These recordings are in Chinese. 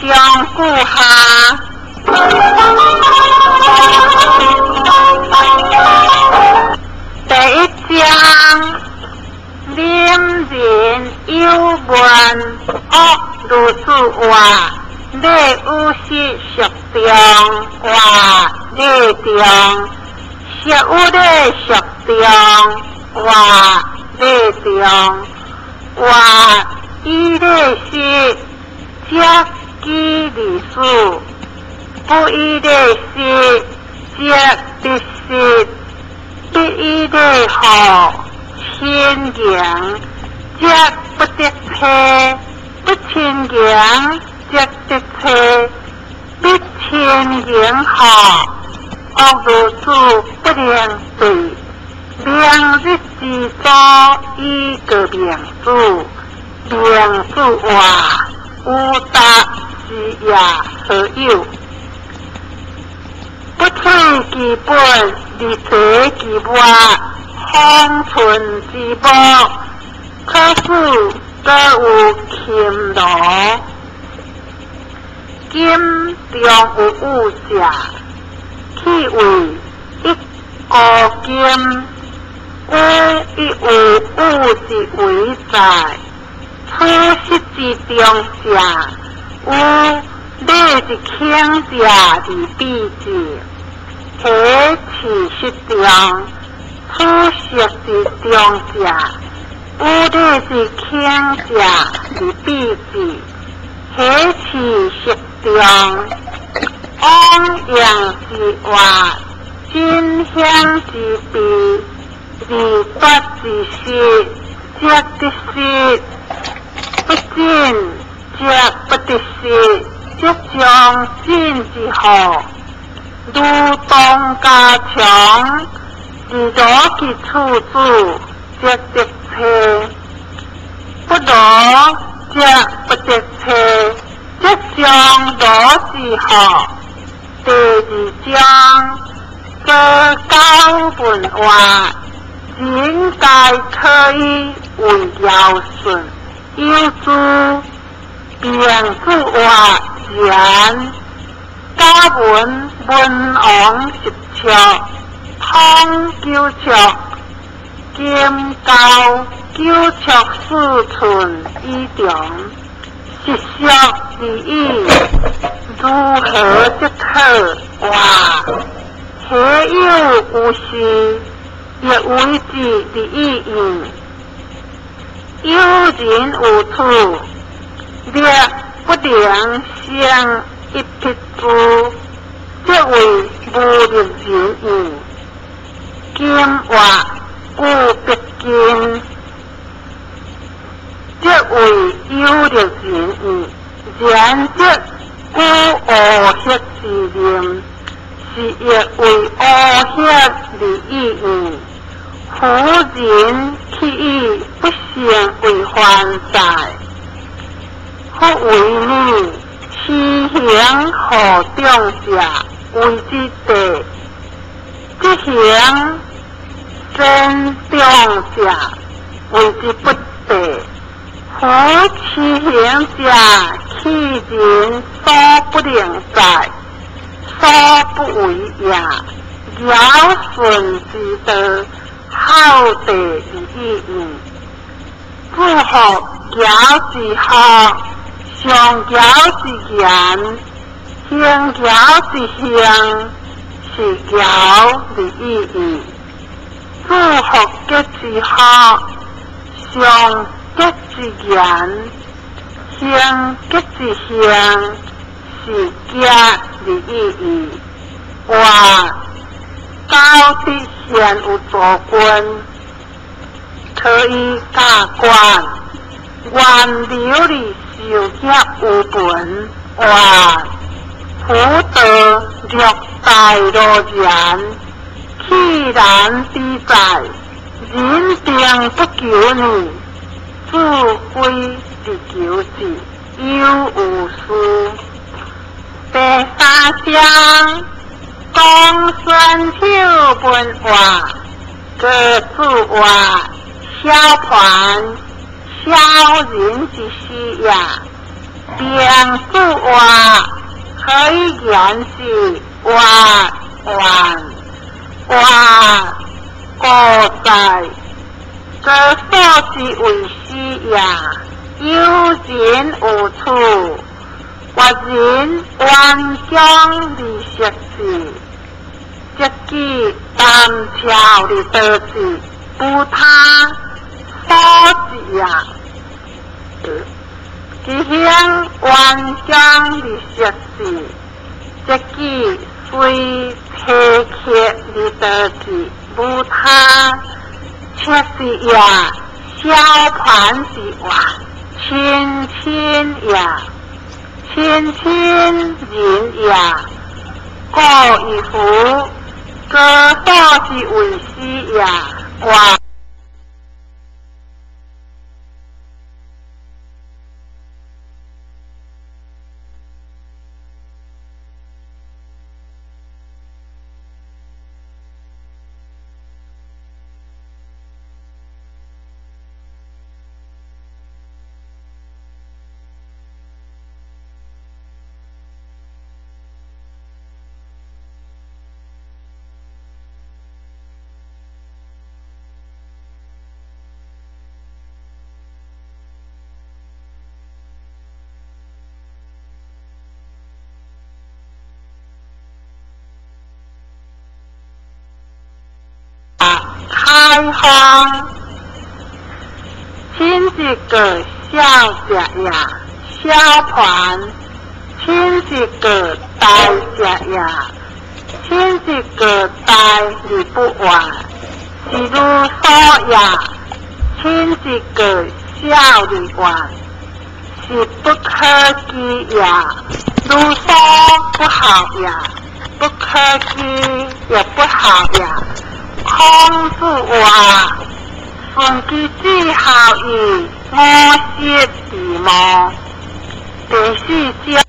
中顾下。第一章，令人忧闷恶如此话，你有是属中话你中，是有你属中话你中，话伊你是接基理数，不伊你是接必是。必伊的好亲情，则不得配；不亲情，则得配；必亲情好，恶如此不能对。明日之早，伊个明主，明主话有达之也何有？不退其本，而退其外，方存之宝，可使各有勤劳。今中有物者，去为一个金，有一有物之为在，此实之中者，有你一轻者而必之。起其实中，此实之中者，有你是轻者而必之。起其实中，昂扬之外，真香之悲，而不之事，则得事；不进，则不得事，则将进之后。如东家强，如左其处处，则得配；不罗，则不得配，则将罗之后。第二章，各高分话，应该可以为尧舜有诸变之话言。家文文王十策，通九策，兼教九策四寸以中，实属利益，如何则可？话岂有无事，亦为之利益矣。有人无处，略不能相。一匹夫，则为无力人矣。今话故别见，则为有力人矣。然则故恶血之念，是亦为恶血利益矣。夫人其意不善为还债，复为逆。其行何中者为之地，即行真中者为之不地。夫其行者，其人所不能在，所不为也。尧舜之道，好地利益矣。故何尧之好？上尧之言，行尧之行，是尧利益矣。故学吉之好，上吉之言，行吉之行，是家利益矣。话高之贤有做官，可以加官，愿流离。受业有本，话夫道略大罗然，气然之在，人定不求你，自归自求之，有无事。第三章，公孙丑本话，各自话，小盘。小人之事也。边主话可以言是话个在这所之为师呀，有人有处，或人顽强的学习，这句单调的得字，不他所指呀。其向顽强的学习，这句虽贴切的得字，不他却是呀，小盘是话，亲呀，亲人呀，过一副，这所是为师呀，话。开放，亲一个小只呀，小团，亲一个大只呀，亲一个大而不完，是如所呀，亲一个小而完，是不可及呀，如所不好呀，不可及也不好呀。空是话，顺其之效益，我是自摸，第四章。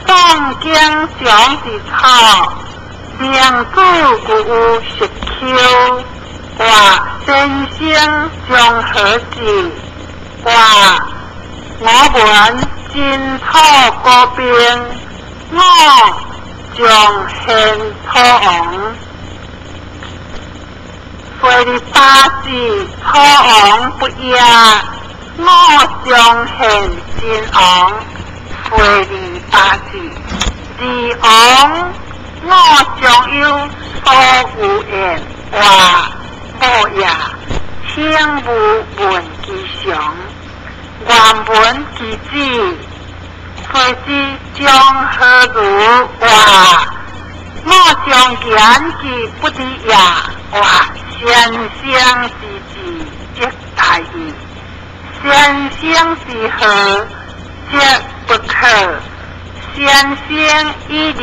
宋江上是草，明主古有石丘，话先生将何至？话我闻金草高兵，我将献草昂。费力八字草昂不压，我将献金昂。费力八字二昂，我将有所无言话无也，听无闻其详，原闻其旨，随之将何如话？我将言其不敌也，话先生之志即大义，先生之何？即不可，先生以利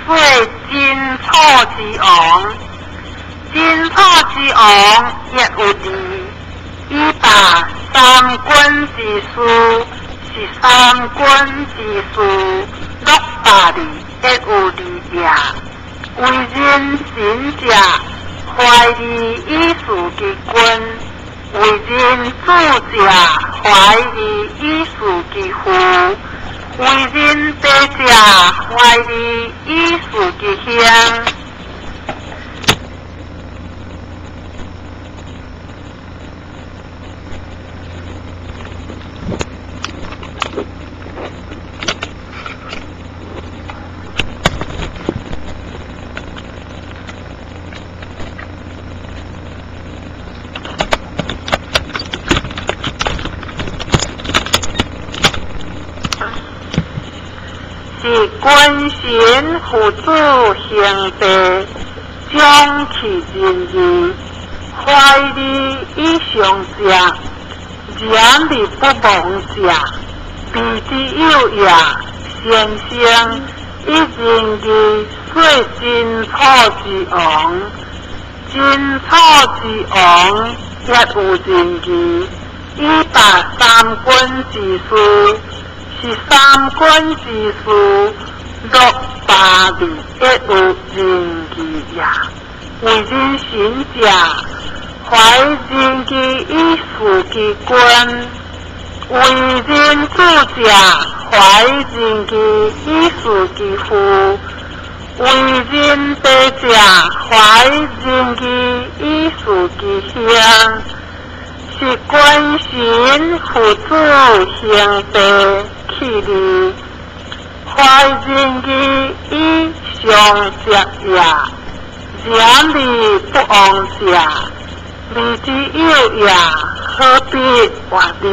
遂金草之昂，金草之昂亦有利，以达三军之书，是三军之书600里亦有利也。为人贤者，怀疑以事之君。为人主者，怀疑以事之父；为人弟者，怀疑以事之兄。是君臣父子兄弟，将其仁义，怀利以上者，然而不忘者，彼之有也。先生以仁義說真草之王，真草之王也有仁義，以達三軍之事，是三軍之事600里也有仁義也。為人臣者，懷仁義以事其君。為人子者，懷仁義以事其父；為人弟者，懷仁義以事其兄。是君臣父子兄弟起立，懷仁義以上者也。然而不忘者，離之有也，何必懷利？